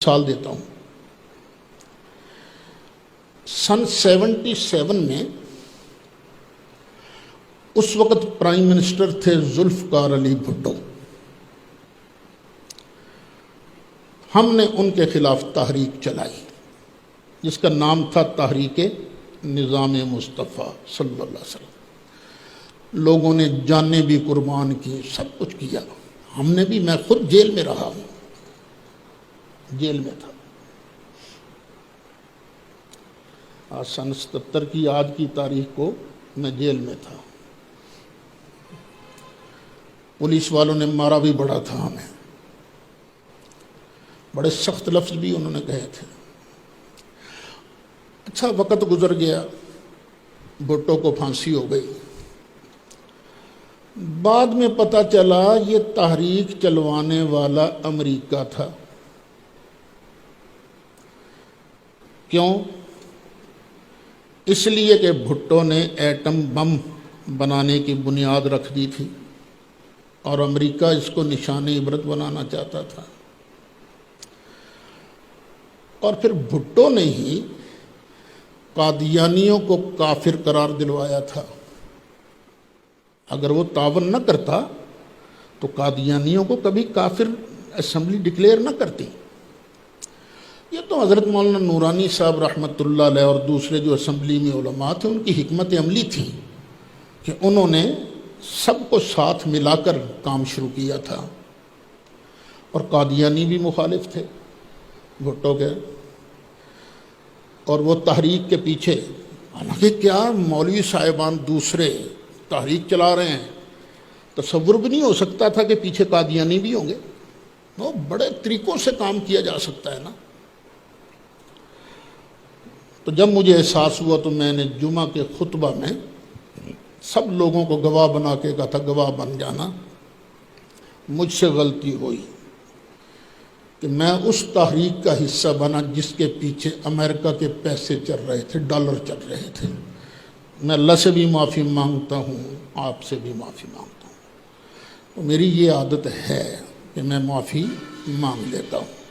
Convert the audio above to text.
مثال دیتا ہوں۔ سن 77 میں اس وقت پرائم منسٹر تھے ذوالفقار علی بھٹو۔ ہم نے ان کے خلاف تحریک چلائی جس کا نام تھا تحریک نظام مصطفیٰ صلی اللہ علیہ وسلم۔ لوگوں نے جانیں بھی قربان کی، سب کچھ کیا۔ ہم نے بھی، میں خود جیل میں رہا ہوں، جیل میں تھا۔ آج سن 77 کی آج کی تاریخ کو میں جیل میں تھا۔ پولیس والوں نے مارا بھی بڑا تھا ہمیں، بڑے سخت لفظ بھی انہوں نے کہے تھے۔ اچھا وقت گزر گیا، بھٹو کو پھانسی ہو گئی۔ بعد میں پتہ چلا یہ تحریک چلوانے والا امریکہ تھا۔ کیوں؟ اس لیے کہ بھٹو نے ایٹم بم بنانے کی بنیاد رکھ دی تھی اور امریکہ اس کو نشان عبرت بنانا چاہتا تھا۔ اور پھر بھٹو نے ہی قادیانیوں کو کافر قرار دلوایا تھا۔ اگر وہ تعاون نہ کرتا تو قادیانیوں کو کبھی کافر اسمبلی ڈکلیئر نہ کرتی۔ یہ تو حضرت مولانا نورانی صاحب رحمۃ اللہ علیہ اور دوسرے جو اسمبلی میں علماء تھے ان کی حکمت عملی تھی کہ انہوں نے سب کو ساتھ ملا کر کام شروع کیا تھا۔ اور قادیانی بھی مخالف تھے بھٹو کے، اور وہ تحریک کے پیچھے، حالانکہ کیا مولوی صاحبان دوسرے تحریک چلا رہے ہیں، تصور بھی نہیں ہو سکتا تھا کہ پیچھے قادیانی بھی ہوں گے۔ وہ بڑے طریقوں سے کام کیا جا سکتا ہے نا۔ تو جب مجھے احساس ہوا تو میں نے جمعہ کے خطبہ میں سب لوگوں کو گواہ بنا کے کہا تھا گواہ بن جانا، مجھ سے غلطی ہوئی کہ میں اس تحریک کا حصہ بنا جس کے پیچھے امریکہ کے پیسے چل رہے تھے، ڈالر چل رہے تھے۔ میں اللہ سے بھی معافی مانگتا ہوں، آپ سے بھی معافی مانگتا ہوں۔ تو میری یہ عادت ہے کہ میں معافی مانگ لیتا ہوں۔